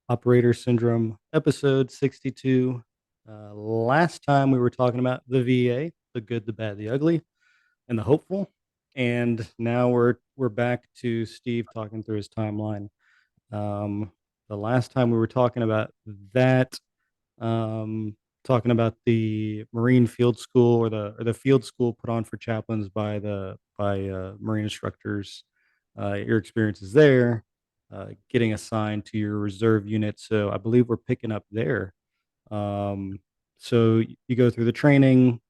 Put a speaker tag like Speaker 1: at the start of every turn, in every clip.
Speaker 1: Operator Syndrome, episode 62. Last time we were talking about the VA, the good, the bad, the ugly, and the hopeful. And now we're back to Steve talking through his timeline. Um, the last time we were talking about that, um, talking about the Marine Field School or the field school put on for chaplains by Marine instructors, your experiences there, getting assigned to your reserve unit. So I believe we're picking up there. Um, so you go through the training,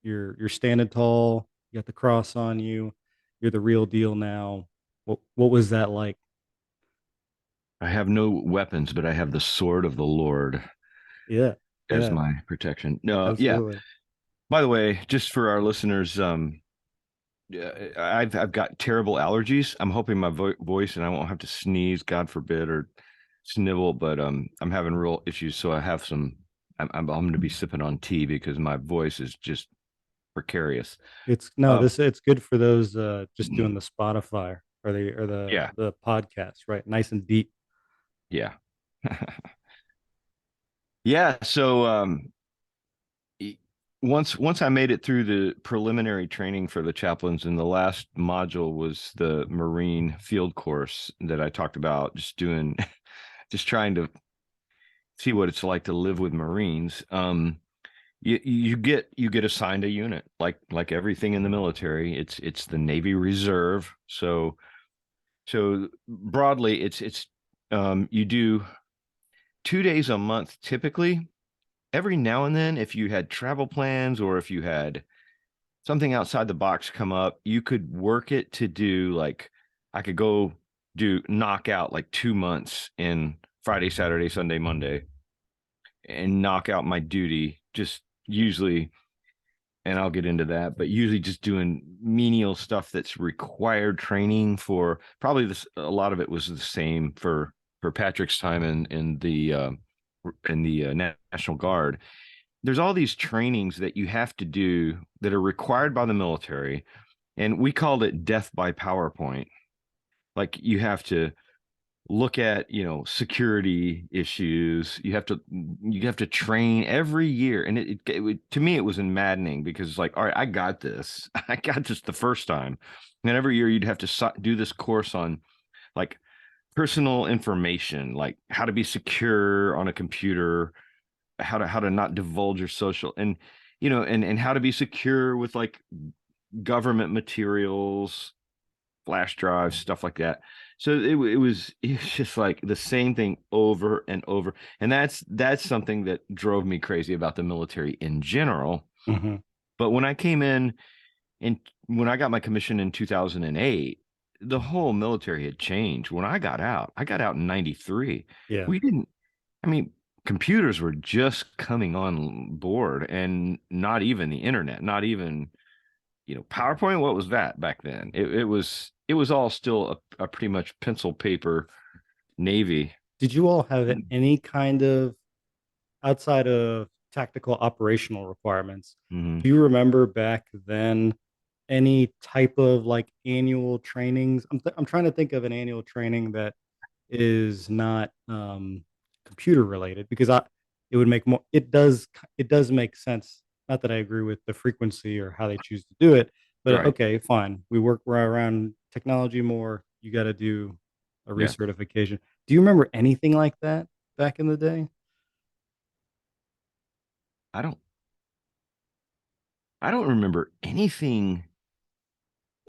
Speaker 1: you're standing tall, you got the cross on you, you're the real deal now. What was that like?
Speaker 2: I have no weapons, but I have the sword of the Lord
Speaker 1: Yeah,
Speaker 2: as
Speaker 1: yeah,
Speaker 2: my protection. No, yeah.
Speaker 1: absolutely.
Speaker 2: By the way, just for our listeners, I've got terrible allergies. I'm hoping my voice and I won't have to sneeze, God forbid, or snivel. But I'm having real issues, so I have some. I'm going to be sipping on tea because my voice is just precarious.
Speaker 1: It's no,
Speaker 2: Um,
Speaker 1: this it's good for those just doing the Spotify or
Speaker 2: yeah,
Speaker 1: the podcast, right? Nice and deep.
Speaker 2: yeah, yeah. So e- once I made it through the preliminary training for the chaplains, and the last module was the Marine field course that I talked about, just doing, just trying to see what it's like to live with Marines. You get assigned a unit, like everything in the military. It's the Navy Reserve. So broadly, it's you do 2 days a month typically. Every now and then, if you had travel plans or if you had something outside the box come up, you could work it to do like I could go do knock out like 2 months in Friday, Saturday, Sunday, Monday, and knock out my duty just usually, and I'll get into that, but usually just doing menial stuff that's required training for. Probably this, a lot of it was the same for Patrick's time in the National Guard. There's all these trainings that you have to do that are required by the military, and we called it death by PowerPoint. Like you have to look at, security issues. You have to train every year, and to me it was maddening because it's like, all right, I got this. I got this the first time. And then every year you'd have to do this course on like personal information, like how to be secure on a computer, how to not divulge your social, and and how to be secure with like government materials, flash drives, stuff like that. So it was just like the same thing over and over, and that's something that drove me crazy about the military in general.
Speaker 1: Hmm.
Speaker 2: But when I came in and when I got my commission in 2008, the whole military had changed. When I got out in 93.
Speaker 1: Yeah.
Speaker 2: We didn't, I mean, computers were just coming on board, and not even the internet, not even, PowerPoint. What was that back then? It was all still a pretty much pencil paper Navy.
Speaker 1: Did you all have any kind of outside of tactical operational requirements?
Speaker 2: Mm-hmm.
Speaker 1: Do you remember back then any type of like annual trainings? I'm trying to think of an annual training that is not computer related because I it would make more it does make sense. Not that I agree with the frequency or how they choose to do it, but
Speaker 2: Right.
Speaker 1: okay, fine. We're around technology more. You got to do a
Speaker 2: Yeah.
Speaker 1: recertification. Do you remember anything like that back in the day?
Speaker 2: I don't I don't remember anything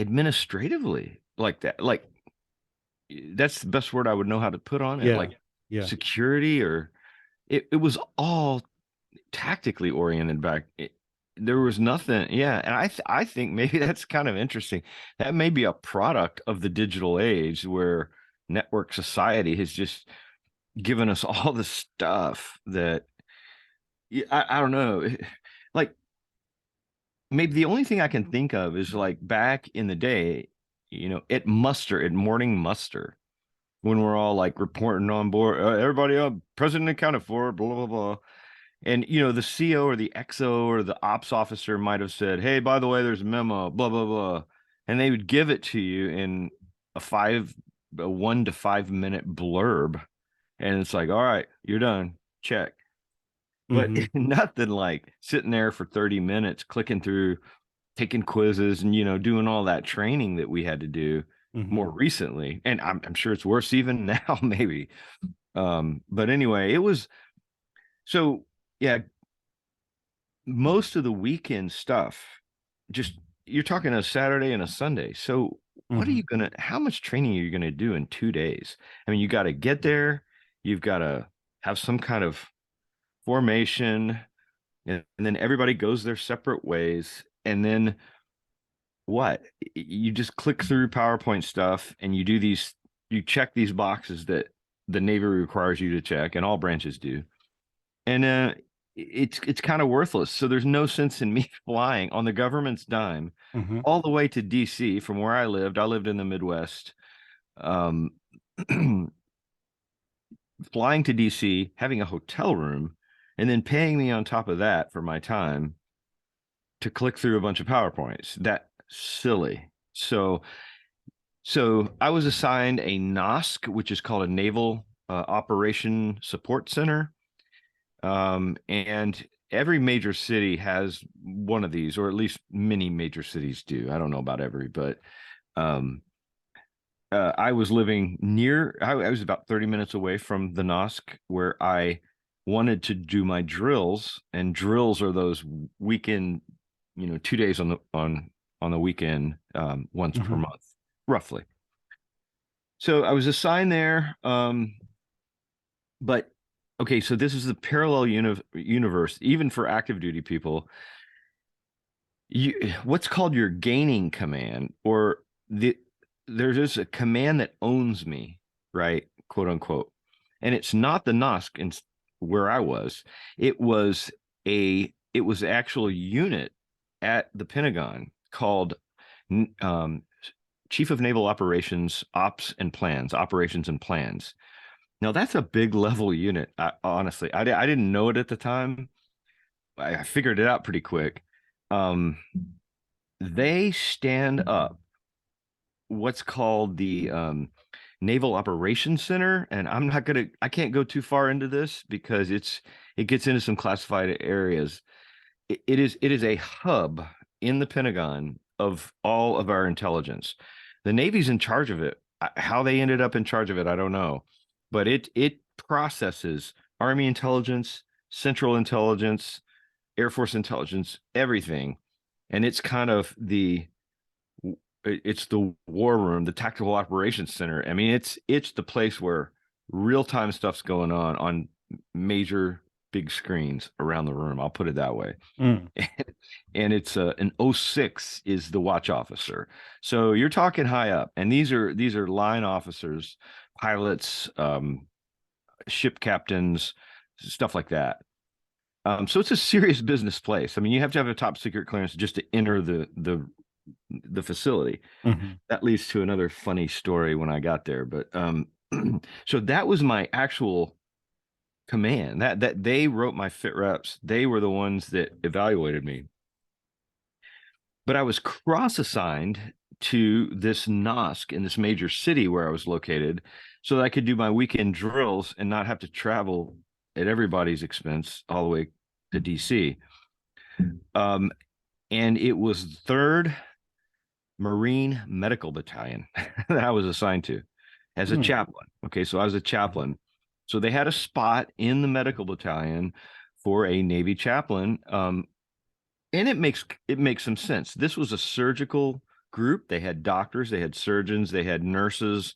Speaker 2: administratively like that. Like that's the best word I would know how to put on it.
Speaker 1: Yeah,
Speaker 2: Like
Speaker 1: yeah.
Speaker 2: security, or it was all tactically oriented there was nothing. Yeah. And I think maybe that's kind of interesting. That may be a product of the digital age where network society has just given us all the stuff that, yeah, I don't know. Like maybe the only thing I can think of is like back in the day, at morning muster, when we're all like reporting on board, everybody up, president accounted for, blah, blah, blah. And, the CO or the XO or the ops officer might have said, hey, by the way, there's a memo, blah, blah, blah. And they would give it to you in a 1 to 5 minute blurb. And it's like, all right, you're done. Check. But
Speaker 1: Mhm.
Speaker 2: nothing like sitting there for 30 minutes, clicking through, taking quizzes, and doing all that training that we had to do
Speaker 1: Mhm.
Speaker 2: more recently. And I'm sure it's worse even now, maybe. But anyway, it was so yeah, most of the weekend stuff, just you're talking a Saturday and a Sunday. So what are
Speaker 1: Mhm.
Speaker 2: you gonna how much training are you gonna do in 2 days? I mean, you got to get there, you've got to have some kind of formation, and then everybody goes their separate ways. And then what? You just click through PowerPoint stuff and you check these boxes that the Navy requires you to check, and all branches do. And it's kind of worthless. So there's no sense in me flying on the government's dime
Speaker 1: Mhm.
Speaker 2: all the way to DC from where I lived. I lived in the Midwest. Um, Flying to DC, having a hotel room, and then paying me on top of that for my time to click through a bunch of PowerPoints. That silly. So I was assigned a NOSC, which is called a Naval Operation Support Center. And every major city has one of these, or at least many major cities do. I don't know about every, but um, I was living I was about 30 minutes away from the NOSC where I wanted to do my drills. And drills are those weekend, 2 days on the weekend, once per
Speaker 1: Mhm.
Speaker 2: month, roughly. So I was assigned there. But okay, so this is the parallel universe, even for active duty people. What's called your gaining command, or there's a command that owns me, right? Quote unquote. And it's not the NOSC where I was. It was it was actual unit at the Pentagon called um, Chief of Naval Operations, Operations and Plans. Now that's a big level unit. Honestly, I didn't know it at the time. I figured it out pretty quick. Um, they stand up what's called the Naval Operations Center, and I can't go too far into this because it gets into some classified areas. It is a hub in the Pentagon of all of our intelligence. The Navy's in charge of it. How they ended up in charge of it, I don't know, but it processes Army intelligence, Central intelligence, Air Force intelligence, everything, and it's kind of it's the war room, the tactical operations center. I mean, it's the place where real time stuff's going on major big screens around the room. I'll put it that way.
Speaker 1: Mm.
Speaker 2: And it's an O6 is the watch officer. So you're talking high up, and these are line officers, pilots, ship captains, stuff like that. So it's a serious business place. I mean, you have to have a top secret clearance just to enter the facility.
Speaker 1: Mhm.
Speaker 2: That leads to another funny story when I got there. But so that was my actual command. That they wrote my fit reps. They were the ones that evaluated me. But I was cross assigned to this NOSC in this major city where I was located so that I could do my weekend drills and not have to travel at everybody's expense all the way to DC. Um, and it was third Marine Medical Battalion that I was assigned to as a
Speaker 1: Mm.
Speaker 2: chaplain. Okay, so I was a
Speaker 1: Mhm.
Speaker 2: chaplain. So they had a spot in the medical battalion for a Navy chaplain. And it makes some sense. This was a surgical group. They had doctors, they had surgeons, they had nurses.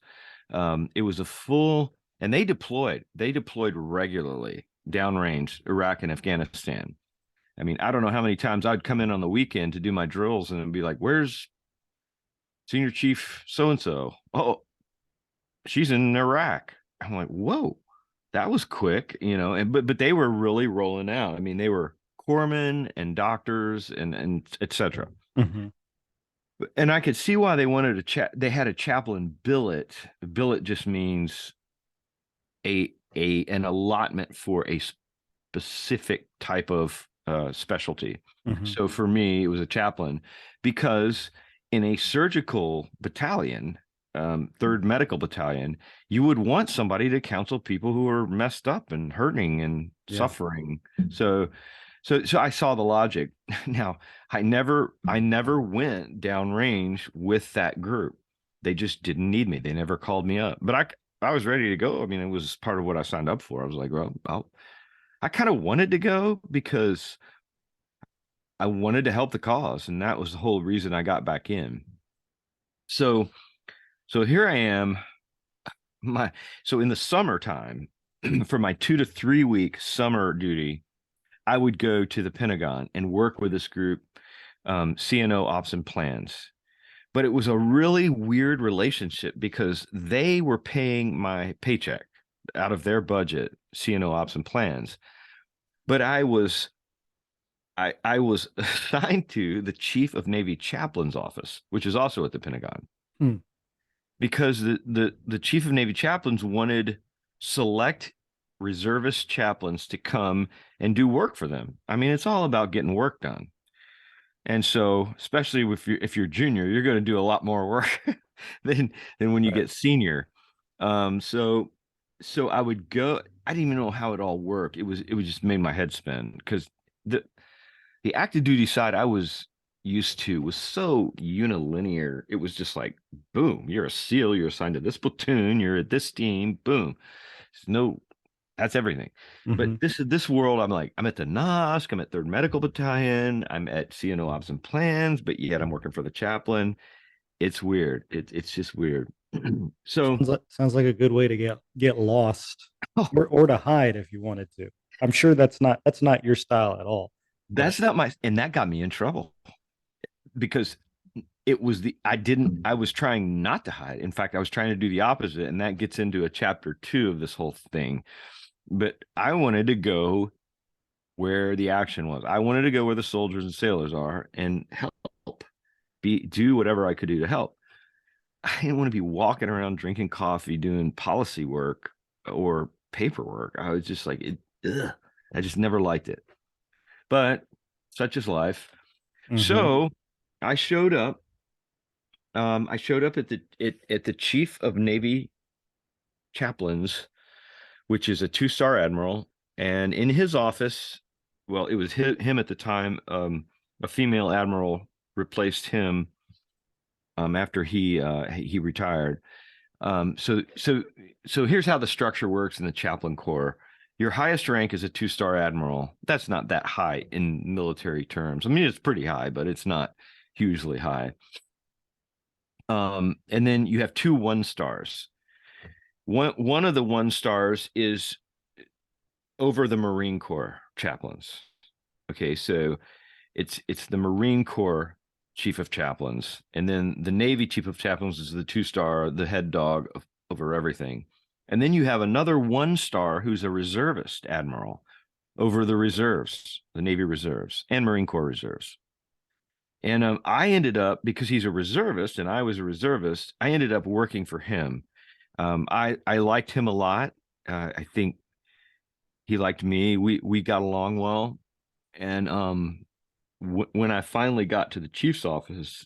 Speaker 2: It was a full, and they deployed. They deployed regularly downrange Iraq and Afghanistan. I mean, I don't know how many times I'd come in on the weekend to do my drills and be like, "Where's Senior Chief so and so?" "Oh, she's in Iraq." I'm like, "Whoa, that was quick," And but they were really rolling out. I mean, they were corpsmen and doctors and etc.
Speaker 1: Mhm.
Speaker 2: And I could see why they wanted a chat. They had a chaplain billet. Billet just means an allotment for a specific type of specialty.
Speaker 1: Mhm.
Speaker 2: So for me, it was a chaplain because in a surgical battalion, Third Medical Battalion, you would want somebody to counsel people who are messed up and hurting and
Speaker 1: Yeah.
Speaker 2: suffering. So, so I saw the logic. Now, I never went downrange with that group. They just didn't need me. They never called me up. But I was ready to go. I mean, it was part of what I signed up for. I was like, well, I kind of wanted to go because I wanted to help the cause, and that was the whole reason I got back in. So, so here I am. My so in the summertime, for my 2 to 3 week summer duty, I would go to the Pentagon and work with this group, CNO Ops and Plans. But it was a really weird relationship because they were paying my paycheck out of their budget, CNO Ops and Plans. But I was assigned to the Chief of Navy Chaplain's office, which is also at the Pentagon,
Speaker 1: Hmm.
Speaker 2: because the Chief of Navy Chaplains wanted select reservist chaplains to come and do work for them. I mean, it's all about getting work done. And so, especially if you're junior, you're going to do a lot more work than when you
Speaker 1: Right.
Speaker 2: get senior. So I would go. I didn't even know how it all worked. It was just made my head spin because the the active duty side I was used to was so unilinear. It was just like, boom, you're a SEAL, you're assigned to this platoon, you're at this team, boom. There's no, that's everything. But
Speaker 1: Hmm.
Speaker 2: this world, I'm like, I'm at the NOSC, I'm at Third Medical Battalion, I'm at CNO Ops and Plans, but yet I'm working for the chaplain. It's weird. It's just weird. So,
Speaker 1: Sounds like a good way to get lost,
Speaker 2: oh,
Speaker 1: or to hide if you wanted to. I'm sure that's not your style at all. But
Speaker 2: that's not my, and that got me in trouble because it was the I was trying not to hide. In fact, I was trying to do the opposite, and that gets into a chapter 2 of this whole thing. But I wanted to go where the action was. I wanted to go where the soldiers and sailors are and help, do whatever I could do to help. I didn't want to be walking around drinking coffee doing policy work or paperwork. I was just like ugh. I just never liked it. But such is life.
Speaker 1: hmm.
Speaker 2: So I showed up. I showed up at the Chief of Navy Chaplains, which is a 2-star admiral, and in his office, well, it was him at the time. A female admiral replaced him after he retired. So here's how the structure works in the chaplain corps. Your highest rank is a 2-star admiral. That's not that high in military terms. I mean, it's pretty high, but it's not hugely high. And then you have two 1-stars. One of the 1-stars is over the Marine Corps chaplains. Okay, so it's the Marine Corps chief of chaplains, and then the Navy chief of chaplains is the 2-star, the head dog over everything. And then you have another 1-star who's a reservist admiral over the reserves, the Navy reserves and Marine Corps reserves. And I ended up, because he's a reservist and I was a reservist, I ended up working for him. I liked him a lot. I think he liked me. We got along well. And when I finally got to the chief's office,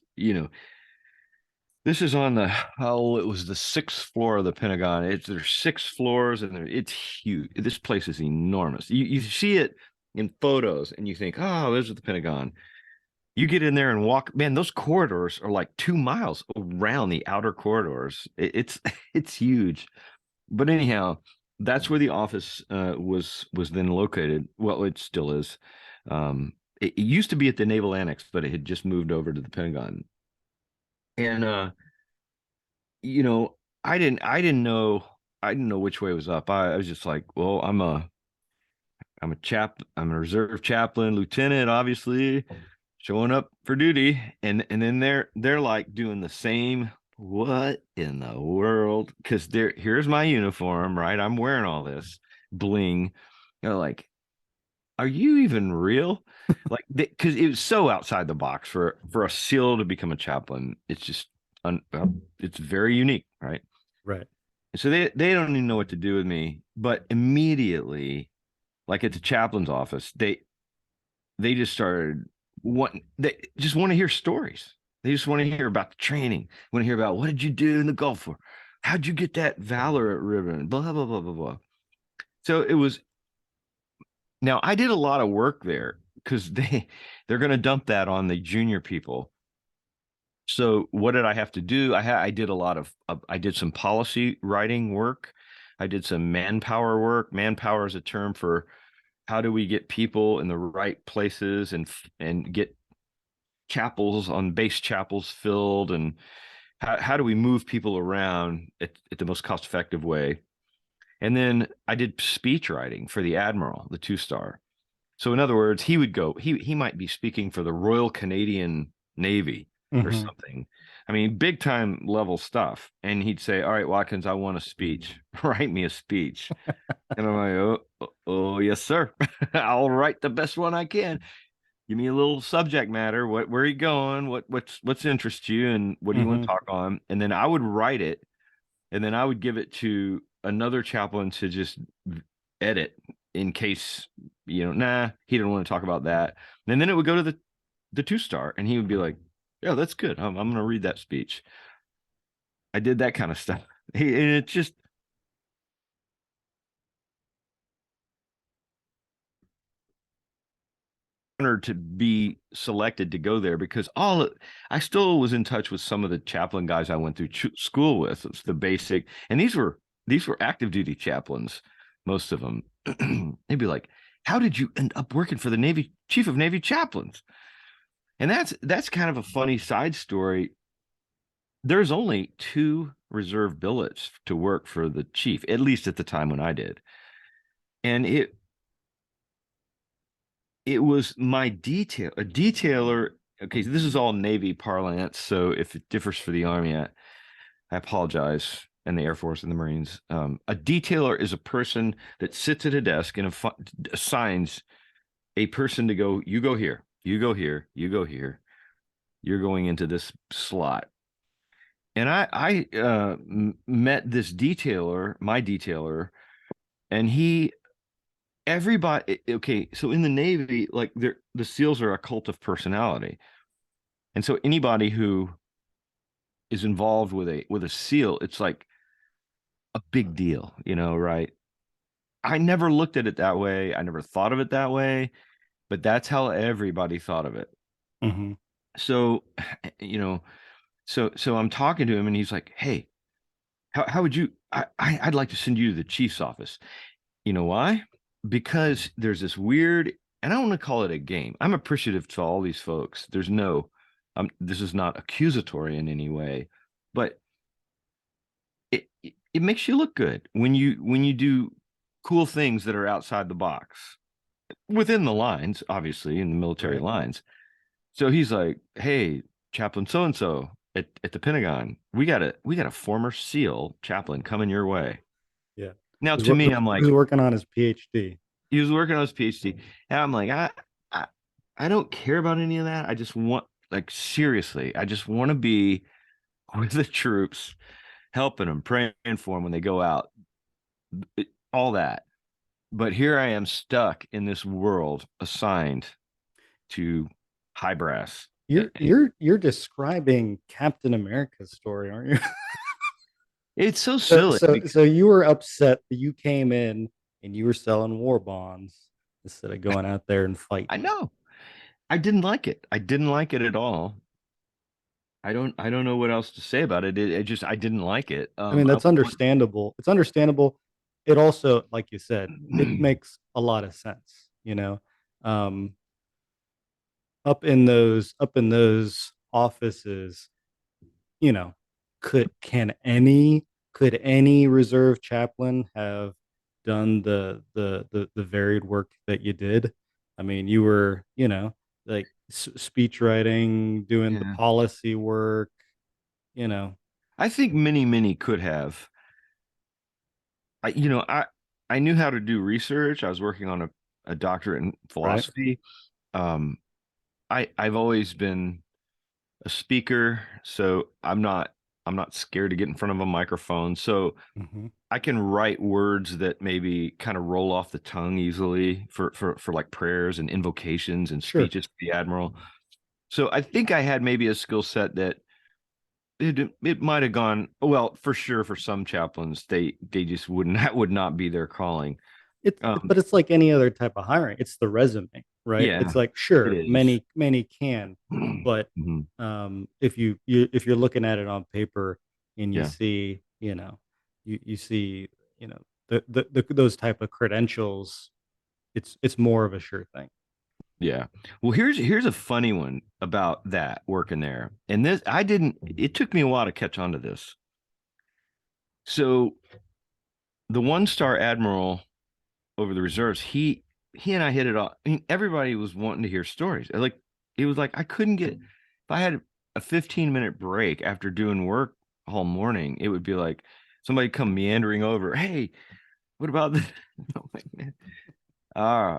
Speaker 2: this is on it was the 6th floor of the Pentagon. There's 6 floors and it's huge. This place is enormous. You see it in photos and you think, oh, there's the Pentagon. You get in there and walk, man, those corridors are like 2 miles around the outer corridors. It's it's huge. But anyhow, that's where the office was then located. Well, it still is. It used to be at the Naval Annex, but it had just moved over to the Pentagon. And you know, I didn't know which way was up. I was just like, well, I'm a reserve chaplain, lieutenant, obviously, showing up for duty. And then they're like doing the same. What in the world? Because here's my uniform, right? I'm wearing all this bling. They're like, are you even real? Like, because it was so outside the box for a SEAL to become a chaplain. It's just it's very unique, right?
Speaker 1: Right.
Speaker 2: So they don't even know what to do with me. But immediately, like at the chaplain's office, they just started they just want to hear stories. They just want to hear about the training. Want to hear about what did you do in the Gulf War? How'd you get that valor ribbon? Blah blah blah blah blah. So it was. Now I did a lot of work there because they're going to dump that on the junior people. So what did I have to do? I did a lot of I did some policy writing work. I did some manpower work. Manpower is a term for how do we get people in the right places and get chapels on base chapels filled, and how do we move people around at the most cost effective way. And then I did speech writing for the admiral, the 2-star. So in other words, he would go, he might be speaking for the Royal Canadian Navy or
Speaker 1: Mm-hmm.
Speaker 2: something. I mean, big time level stuff. And he'd say, all right, Watkins, I want a speech. Write me a speech. And I'm like, oh yes, sir. I'll write the best one I can. Give me a little subject matter. Where are you going? What's interests you, and what do you want
Speaker 1: Mm-hmm.
Speaker 2: to talk on? And then I would write it, and then I would give it to another chaplain to just edit in case, nah, he didn't want to talk about that. And then it would go to the 2-star, and he would be like, yeah, that's good. I'm going to read that speech. I did that kind of stuff. And it's just honored to be selected to go there because I still was in touch with some of the chaplain guys I went through school with. It's the basic, and these were active duty chaplains, most of them. They'd be like, "How did you end up working for the Navy chief of Navy chaplains?" And that's kind of a funny side story. There's only 2 reserve billets to work for the chief, at least at the time when I did, and it was my a detailer. Okay, so this is all Navy parlance, so if it differs for the Army, I apologize, and the Air Force and the Marines. A detailer is a person that sits at a desk and assigns a person to go, you go here, you go here, you go here, you're going into this slot. And I met this detailer, my detailer, and everybody, okay, so in the Navy, like the SEALs are a cult of personality. And so anybody who is involved with a SEAL, it's like a big deal, right? I never looked at it that way. I never thought of it that way, but that's how everybody thought of it.
Speaker 1: Mm-hmm.
Speaker 2: So, you know, so I'm talking to him and he's like, "Hey, how would you I'd like to send you to the chief's office." You know why? Because there's this weird, and I don't want to call it a game. I'm appreciative to all these folks. There's no this is not accusatory in any way, but it makes you look good when you do cool things that are outside the box within the lines, obviously in the military
Speaker 1: Right.
Speaker 2: lines. So he's like, "Hey, chaplain so and so at the Pentagon, we got a former SEAL chaplain coming your way."
Speaker 1: Yeah.
Speaker 2: Now, to me, I'm
Speaker 1: Who's
Speaker 2: like,
Speaker 1: working on his PhD?
Speaker 2: he was working on his PhD, and I'm like, I I don't care about any of that. I just want, like, seriously, I just want to be with the troops, helping them, praying for them when they go out, all that. But here I am stuck in this world assigned to high brass.
Speaker 1: You're describing Captain America's story, aren't you?
Speaker 2: It's so
Speaker 1: So,
Speaker 2: silly
Speaker 1: so,
Speaker 2: because
Speaker 1: so you were upset that you came in and you were selling war bonds instead of going out there and
Speaker 2: I
Speaker 1: fighting.
Speaker 2: know I didn't like it. I didn't like it at all. I don't know what else to say about it. It just I didn't like it.
Speaker 1: I mean,
Speaker 2: I
Speaker 1: that's understandable. It's understandable. It also, like you said, it makes a lot of sense, Um, up in those offices, you know, could can any reserve chaplain have done the varied work that you did? I mean, you were, like speech writing, doing the
Speaker 2: yeah.
Speaker 1: policy work, you know,
Speaker 2: I think many could have. I you know I knew how to do research. I was working on a doctorate in
Speaker 1: right?
Speaker 2: philosophy. Um, I've always been a speaker, so I'm not scared to get in front of a microphone. So
Speaker 1: Hmm.
Speaker 2: I can write words that maybe kind of roll off the tongue easily for like prayers and invocations and
Speaker 1: Sure.
Speaker 2: speeches to the admiral. So I think I had maybe a skill set that it might have gone well for sure for some chaplains they just wouldn't that would not be their calling.
Speaker 1: But it's like any other type of hiring. It's the resume, right?
Speaker 2: Yeah,
Speaker 1: It's like
Speaker 2: it
Speaker 1: sure,
Speaker 2: is.
Speaker 1: many can, but
Speaker 2: Mhm.
Speaker 1: if if you're looking at it on paper and you
Speaker 2: Yeah.
Speaker 1: see, you see, you know, those type of credentials, it's more of a sure thing.
Speaker 2: Yeah. Well, here's a funny one about that working there. And this I didn't it took me a while to catch on to this. So the one-star admiral over the reserves, he and I hit it off. I mean, everybody was wanting to hear stories. Like it was like I couldn't get if I had a 15-minute break after doing work all morning, it would be like somebody come meandering over. Hey, what about this? I'm like, man.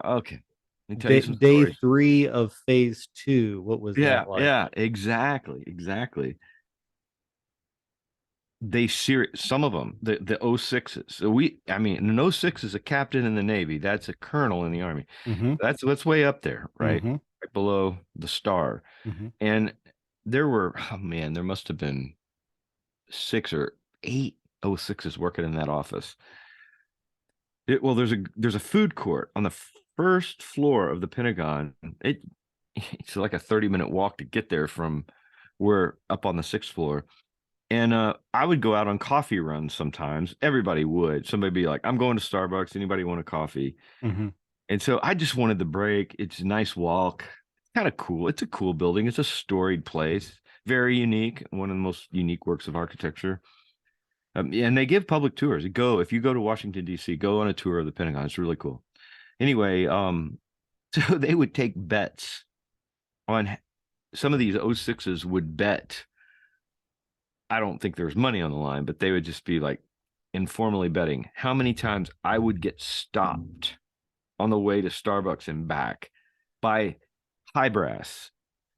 Speaker 2: Okay. Let me tell you some
Speaker 1: Day
Speaker 2: stories.
Speaker 1: three of phase two, what was
Speaker 2: Yeah,
Speaker 1: that like?
Speaker 2: yeah, exactly, exactly. They serious some of them the O6s. So I mean an O6 is a captain in the Navy. That's a colonel in the Army.
Speaker 1: Mm-hmm.
Speaker 2: That's way up there, right?
Speaker 1: Mm-hmm.
Speaker 2: Right below the star.
Speaker 1: Mm-hmm.
Speaker 2: And there were, oh man, there must have been 6 or 8 O6s working in that office. Well, there's a food court on the first floor of the Pentagon. It's like a 30-minute walk to get there from we're up on the sixth floor. And I would go out on coffee runs sometimes. Everybody would. Somebody be like, I'm going to Starbucks. Anybody want a coffee?
Speaker 1: Mm-hmm.
Speaker 2: And so I just wanted the break. It's a nice walk. Kind of cool. It's a cool building. It's a storied place. Very unique. One of the most unique works of architecture. And they give public tours. If you go to Washington, D.C., go on a tour of the Pentagon. It's really cool. Anyway, so they would take bets on some of these O6s would bet. I don't think there's money on the line, but they would just be like informally betting how many times I would get stopped on the way to Starbucks and back by high brass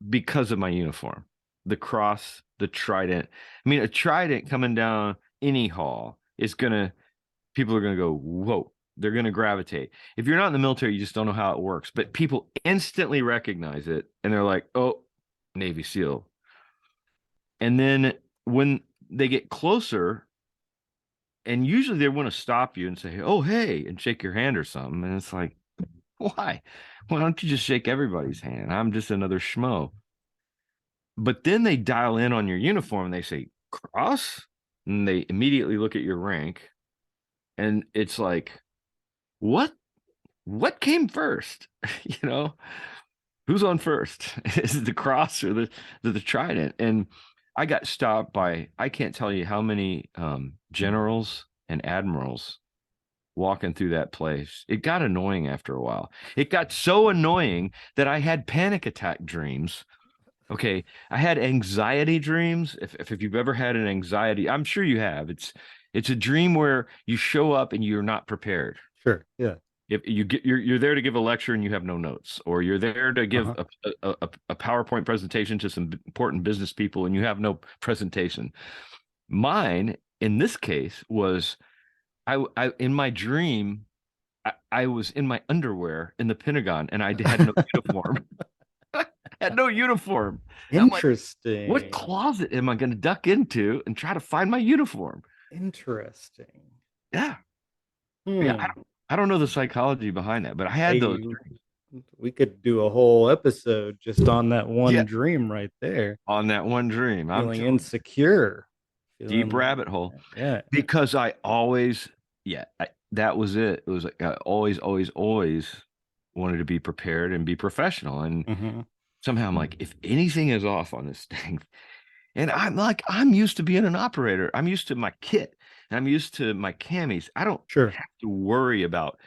Speaker 2: because of my uniform. The cross, the trident. I mean, a trident coming down any hall is gonna people are gonna go, whoa, they're gonna gravitate. If you're not in the military, you just don't know how it works. But people instantly recognize it and they're like, oh, Navy SEAL. And then when they get closer, and usually they want to stop you and say, oh, hey, and shake your hand or something. And it's like, why? Why don't you just shake everybody's hand? I'm just another schmo. But then they dial in on your uniform and they say, cross? And they immediately look at your rank. And it's like, what? What came first? you know, who's on first? Is it the cross or the trident? And I got stopped by, I can't tell you how many generals and admirals walking through that place. It got annoying after a while. It got so annoying that I had panic attack dreams. Okay, I had anxiety dreams. If you've ever had an anxiety, I'm sure you have. It's a dream where you show up and you're not prepared.
Speaker 1: Sure. Yeah.
Speaker 2: If you're there to give a lecture and you have no notes, or you're there to give
Speaker 1: Uh-huh.
Speaker 2: a PowerPoint presentation to some important business people and you have no presentation. Mine in this case was I in my dream I was in my underwear in the Pentagon and I had no uniform. Had no uniform. And I'm like, what
Speaker 1: Interesting.
Speaker 2: closet am I going to duck into and try to find my uniform?
Speaker 1: Interesting.
Speaker 2: Yeah, yeah.
Speaker 1: Hmm.
Speaker 2: I don't know the psychology behind that, but I had those
Speaker 1: Hey,
Speaker 2: dreams.
Speaker 1: we could do a whole episode just on that one
Speaker 2: Yeah,
Speaker 1: dream right there.
Speaker 2: on that one dream. I'm
Speaker 1: Feeling
Speaker 2: telling you,
Speaker 1: insecure.
Speaker 2: deep
Speaker 1: Feeling,
Speaker 2: rabbit hole
Speaker 1: yeah, yeah.
Speaker 2: because I always, yeah, that was it. It was like I always wanted to be prepared and be professional. And
Speaker 1: Mm-hmm.
Speaker 2: somehow I'm like, if anything is off on this thing, and I'm like, I'm used to being an operator. I'm used to my kit. And I'm used to my camis. I don't
Speaker 1: Sure.
Speaker 2: have to worry about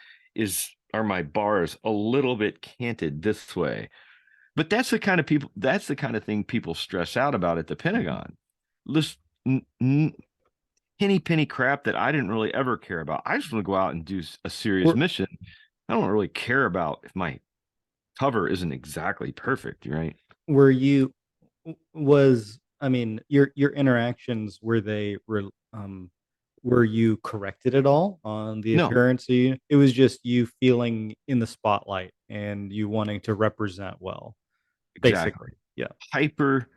Speaker 2: are my bars a little bit canted this way. But that's the kind of thing people stress out about at the Pentagon. This penny crap that I didn't really ever care about. I just want to go out and do a serious
Speaker 1: Were,
Speaker 2: mission. I don't really care about if my cover isn't exactly perfect, right?
Speaker 1: were you, was, I mean, your interactions, were you corrected at all on the
Speaker 2: No,
Speaker 1: appearance? It was just you feeling in the spotlight and you wanting to represent well,
Speaker 2: exactly.
Speaker 1: basically. Yeah.
Speaker 2: hyper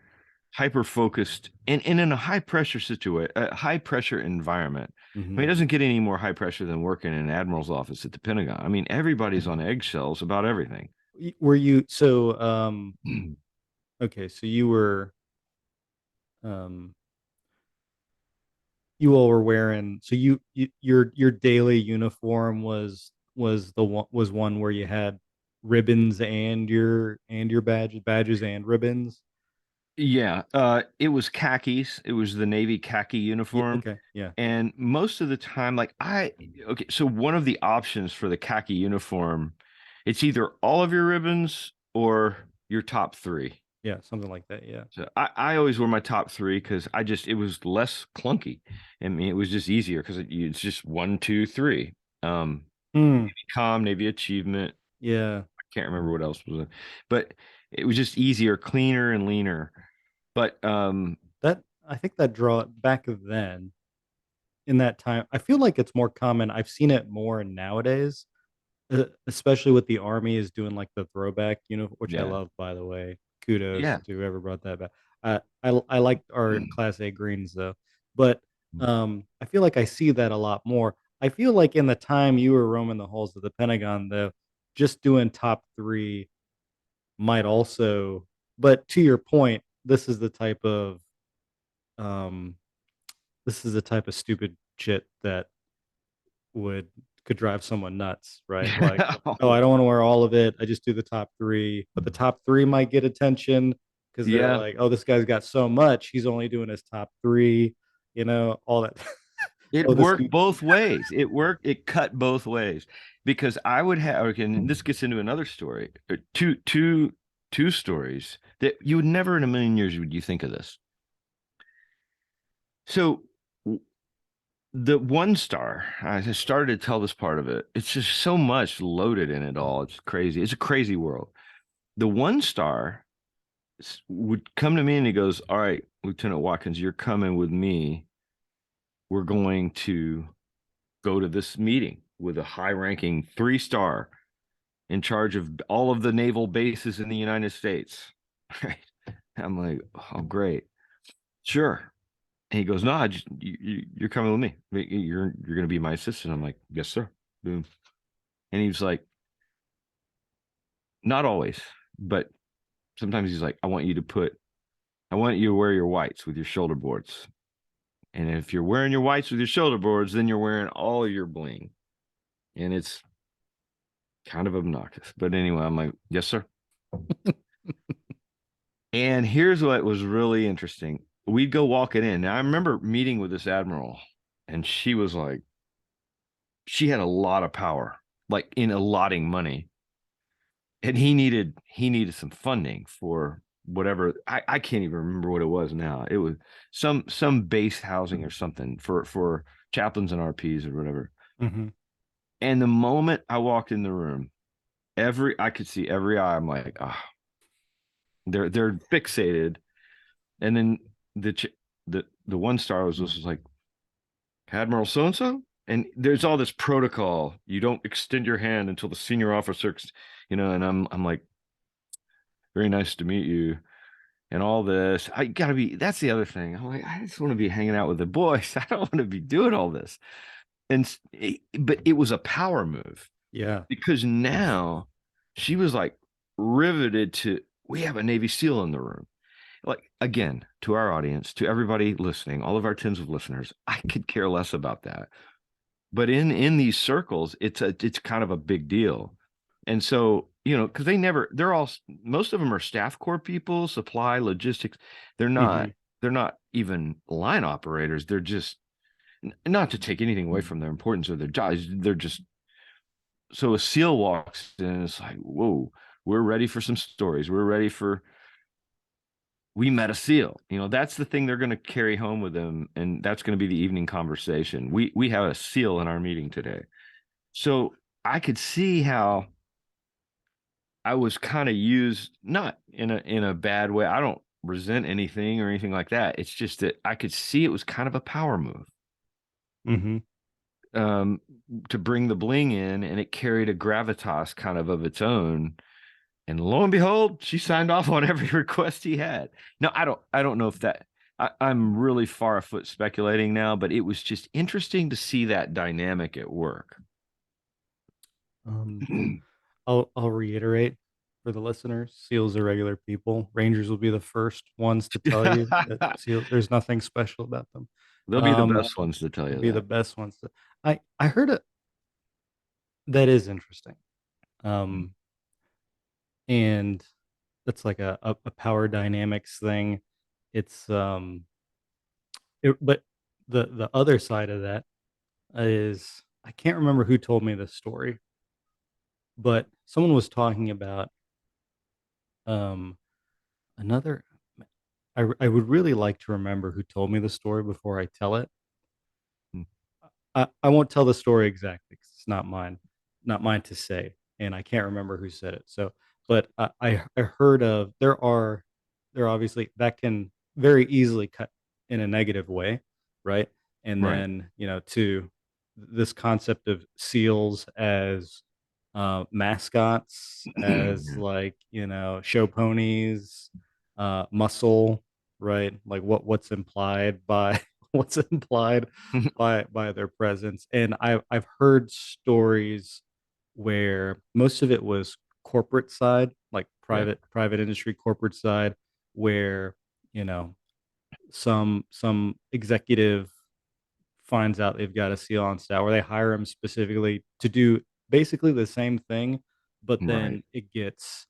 Speaker 2: hyper focused, and in a high pressure situation, a high pressure environment. I mean,
Speaker 1: Hmm.
Speaker 2: it doesn't get any more high pressure than working in an admiral's office at the Pentagon. I mean, everybody's on eggshells about everything.
Speaker 1: Were you so okay, so um you all were wearing, so your daily uniform was one where you had ribbons and your badges and ribbons.
Speaker 2: Yeah, it was khakis. It was the Navy khaki
Speaker 1: Yeah,
Speaker 2: uniform.
Speaker 1: okay, yeah,
Speaker 2: And most of the time, okay, so one of the options for the khaki uniform, it's either all of your ribbons or your top three.
Speaker 1: yeah, something like that, yeah.
Speaker 2: So I always wore my top three because it was less clunky. I mean, it was just easier because it's just one, two, three. Um,
Speaker 1: Hmm.
Speaker 2: Navy Achievement.
Speaker 1: Yeah,
Speaker 2: I can't remember what else was it, but it was just easier, cleaner, and leaner. But
Speaker 1: that I think that draw back then, in that time, I feel like it's more common. I've seen it more nowadays, especially with the army is doing like the throwback, which I
Speaker 2: yeah,
Speaker 1: love, by the way. Kudos
Speaker 2: yeah.
Speaker 1: to whoever brought that back. I liked our Class A greens though, but I feel like I see that a lot more. I feel like in the time you were roaming the halls of the Pentagon, though, just doing top three might also. But to your point, um, this is the type of stupid shit that would could drive someone nuts, right? Like, oh, I don't want to wear all of it. I just do the top three, but the top three might get attention because they're
Speaker 2: Yeah,
Speaker 1: like, oh, this guy's got so much. He's only doing his top three, all that.
Speaker 2: it
Speaker 1: Oh, this
Speaker 2: worked
Speaker 1: dude.
Speaker 2: both ways. It worked. It cut both ways because I would have. Okay, and this gets into another story. Two stories that you would never in a million years would you think of this. So the one star, I just started to tell this part of it. It's just so much loaded in it all. It's crazy. It's a crazy world. The one star would come to me and he goes, "All right, Lieutenant Watkins, you're coming with me. We're going to go to this meeting with a high ranking 3 star in charge of all of the naval bases in the United States." Right. I'm like, oh, great. Sure. And he goes, no, you're coming with me. You're going to be my assistant. I'm like, yes, sir. Boom. And he was like, not always, but sometimes he's like, I want you to wear your whites with your shoulder boards. And if you're wearing your whites with your shoulder boards, then you're wearing all your bling. And it's kind of obnoxious. But anyway, I'm like, yes, sir. And here's what was really interesting. We'd go walking in. Now, I remember meeting with this admiral, and she had a lot of power, like in allotting money. And he needed some funding for whatever. I can't even remember what it was now. It was some base housing or something for chaplains and RPs or whatever.
Speaker 1: Hmm.
Speaker 2: And the moment I walked in the room, every I could see every eye. I'm like, ah, they're fixated. And then the the one star was just like Admiral so and so, and there's all this protocol. You don't extend your hand until the senior officer, And I'm like, very nice to meet you, and all this. I gotta be. That's the other thing. I'm like, I just want to be hanging out with the boys. I don't want to be doing all this. But it was a power move
Speaker 1: Yeah.
Speaker 2: because now she was like riveted to. We have a Navy SEAL in the room. Like again, to our audience, to everybody listening, all of our tens of listeners, I could care less about that. But in these circles, it's kind of a big deal. And so, because they're all most of them are staff corps people, supply, logistics. They're not
Speaker 1: Hmm.
Speaker 2: they're not even line operators. They're just not to take anything away from their importance or their jobs. They're just so a SEAL walks in and it's like, whoa, we're ready for some stories. We're ready for we met a SEAL. That's the thing they're going to carry home with them, and that's going to be the evening conversation. We have a SEAL in our meeting today. So I could see how I was kind of used, not in a bad way. I don't resent anything or anything like that. It's just that I could see it was kind of a power move
Speaker 1: Hmm.
Speaker 2: um, to bring the bling in, and it carried a gravitas kind of its own. And lo and behold, she signed off on every request he had. No, I don't know if that I'm really far afoot speculating now, but it was just interesting to see that dynamic at work.
Speaker 1: Um, I'll reiterate for the listeners: SEALs are regular people. Rangers will be the first ones to tell you that SEALs. There's nothing special about them.
Speaker 2: They'll be the best ones to tell
Speaker 1: They'll
Speaker 2: you
Speaker 1: be the
Speaker 2: that.
Speaker 1: best ones to. I heard it. That is interesting. Um, and that's like a power dynamics thing. It's but the other side of that is I can't remember who told me this story, but someone was talking about um another. I would really like to remember who told me the story before I tell it. I won't tell the story exactly because it's not mine to say, and I can't remember who said it. So, but I heard of there obviously that can very easily cut in a negative way, right? And
Speaker 2: Right.
Speaker 1: then to this concept of seals as mascots, as
Speaker 2: Yeah.
Speaker 1: like show ponies, muscle, right? Like what's implied by what's implied by their presence. And I've heard stories where most of it was corporate side, like
Speaker 2: Yeah.
Speaker 1: private industry corporate side, where you know some executive finds out they've got a SEAL on staff, or they hire him specifically to do basically the same thing, but
Speaker 2: Right.
Speaker 1: then it gets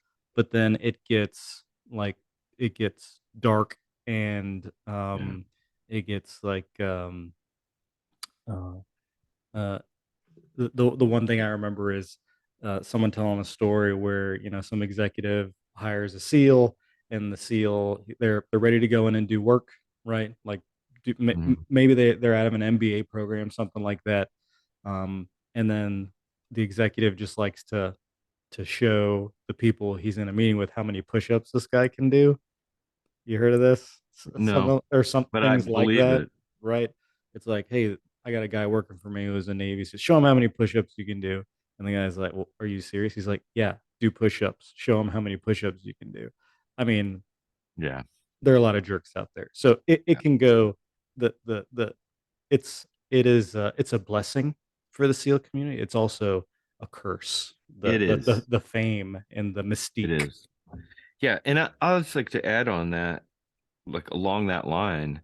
Speaker 1: like it gets dark and
Speaker 2: Yeah.
Speaker 1: it gets like uh, uh, the one thing I remember is someone telling a story where some executive hires a SEAL, and the SEAL they're ready to go in and do work, right? Like
Speaker 2: Mhm.
Speaker 1: maybe they're out of an MBA program, something like that, and then the executive just likes to show the people he's in a meeting with how many push-ups this guy can do. You heard of this?
Speaker 2: No,
Speaker 1: Some
Speaker 2: but I
Speaker 1: things like
Speaker 2: believe
Speaker 1: that,
Speaker 2: it.
Speaker 1: right? It's like, hey, I got a guy working for me who's a Navy. So show him how many push-ups you can do. And the guy's like, well, are you serious? He's like, yeah, do push-ups. Show him how many push-ups you can do. I mean,
Speaker 2: Yeah.
Speaker 1: there are a lot of jerks out there. So it
Speaker 2: Yeah.
Speaker 1: can go the it's a blessing for the SEAL community. It's also a curse.
Speaker 2: It is.
Speaker 1: The fame and the
Speaker 2: It
Speaker 1: mystique.
Speaker 2: is. Yeah. And I would like to add on that, like along that line,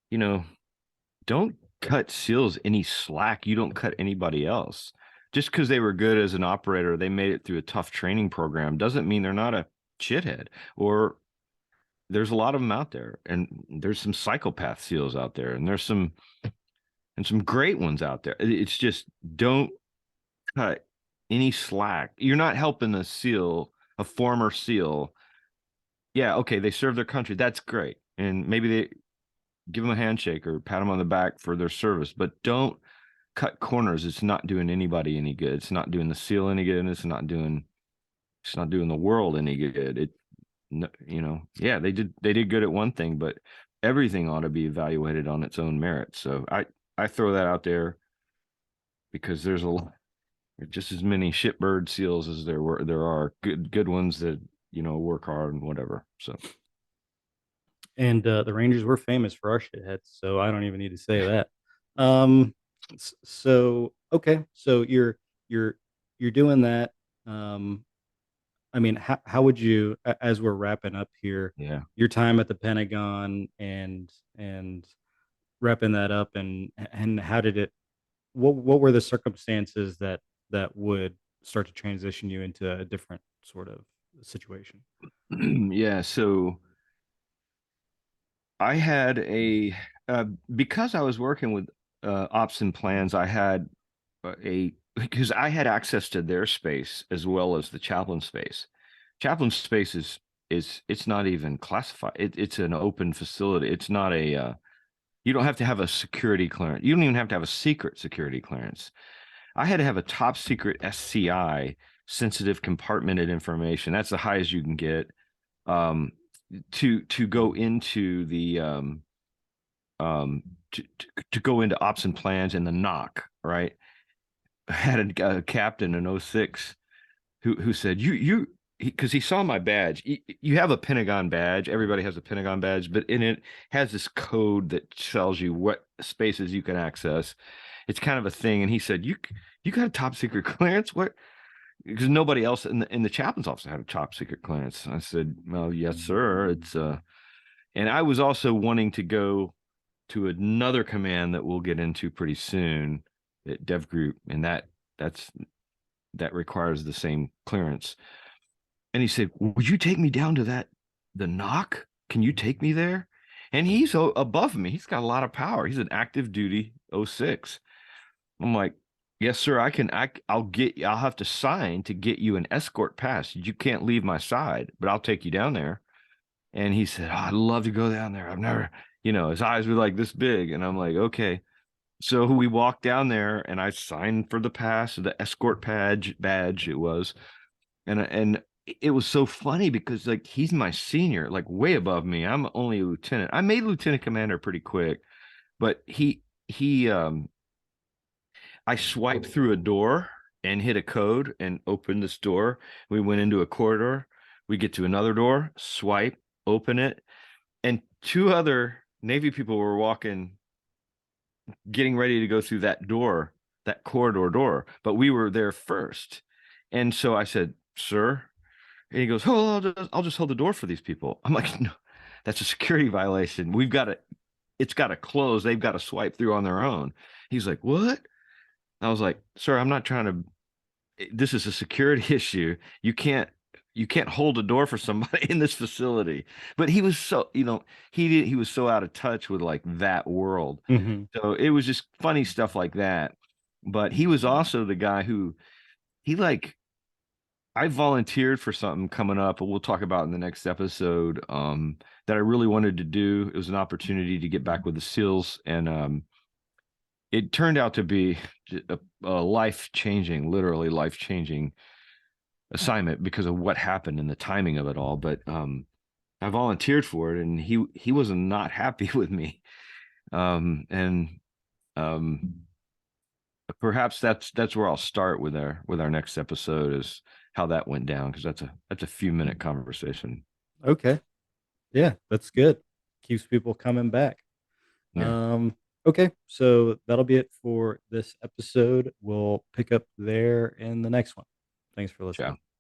Speaker 2: you know, don't cut SEALs any slack. You don't cut anybody else. Just because they were good as an operator, they made it through a tough training program, doesn't mean they're not a shithead. Or there's a lot of them out there, and there's some psychopath SEALs out there, and there's some great ones out there. It's just don't cut any slack. You're not helping a SEAL, a former SEAL. Yeah, okay, they serve their country. That's great. And maybe they give them a handshake or pat them on the back for their service, but don't cut corners. It's not doing anybody any good. It's not doing the SEAL any good. And it's not doing the world any good. Yeah, they did good at one thing, but everything ought to be evaluated on its own merit. So I throw that out there because there's a lot, just as many shitbird SEALs as there are good ones that work hard and whatever. So
Speaker 1: And the Rangers were famous for our shitheads, so I don't even need to say that. Um, so okay, so you're you're doing that. Um, I mean, how would you, as we're wrapping up here,
Speaker 2: yeah,
Speaker 1: your time at the Pentagon and wrapping that up, and how did it? What were the circumstances that would start to transition you into a different sort of situation?
Speaker 2: yeah. So I had uh, because I was working with ops and plans. I had a because I had access to their space as well as the chaplain space. Chaplain space is it's not even classified. It's an open facility. It's not a you don't have to have a security clearance. You don't even have to have a secret security clearance. I had to have a top secret SCI, sensitive compartmented information. That's the highest you can get um, to go into the to go into ops and plans and the knock. Right, I had a captain in '06 who said because he saw my badge. You have a Pentagon badge. Everybody has a Pentagon badge, but in it has this code that tells you what spaces you can access. It's kind of a thing. And he said, "You got a top secret clearance? What?" Because nobody else in the chaplain's office had a top secret clearance. I said, "Well, yes, sir. It's." And I was also wanting to go to another command that we'll get into pretty soon at Dev Group, and that's that requires the same clearance. And he said, "Would you take me down to the knock? Can you take me there?" And he's above me. He's got a lot of power. He's an active duty '06. I'm like, "Yes, sir. I can. I'll have to sign to get you an escort pass. You can't leave my side, but I'll take you down there." And he said, "Oh, I'd love to go down there. I've never, his eyes were like this big. And I'm like, okay. So we walked down there and I signed for the pass, the escort badge it was. And it was so funny because like he's my senior, like way above me. I'm only a lieutenant. I made lieutenant commander pretty quick, but he I swiped through a door and hit a code and opened this door. We went into a corridor. We get to another door, swipe, open it, and two other Navy people were walking, getting ready to go through that door, that corridor door, but we were there first. And so I said, "Sir," and he goes, "Oh, I'll just hold the door for these people." I'm like, "No, that's a security violation. It's got to close. They've got to swipe through on their own." He's like, "What?" I was like, "Sir, I'm not trying to, this is a security issue. You can't hold a door for somebody in this facility." But he was so, he was so out of touch with like that world.
Speaker 1: Hmm.
Speaker 2: So it was just funny stuff like that. But he was also the guy who he like I volunteered for something coming up, and we'll talk about in the next episode, that I really wanted to do. It was an opportunity to get back with the SEALs, and it turned out to be a life changing, literally life changing assignment because of what happened and the timing of it all. But I volunteered for it, and he was not happy with me. And um, perhaps that's where I'll start with our next episode is how that went down because that's a few minute conversation.
Speaker 1: Okay. Yeah, that's good. Keeps people coming back.
Speaker 2: Yeah,
Speaker 1: Okay, so that'll be it for this episode. We'll pick up there in the next one. Thanks for listening.
Speaker 2: ciao.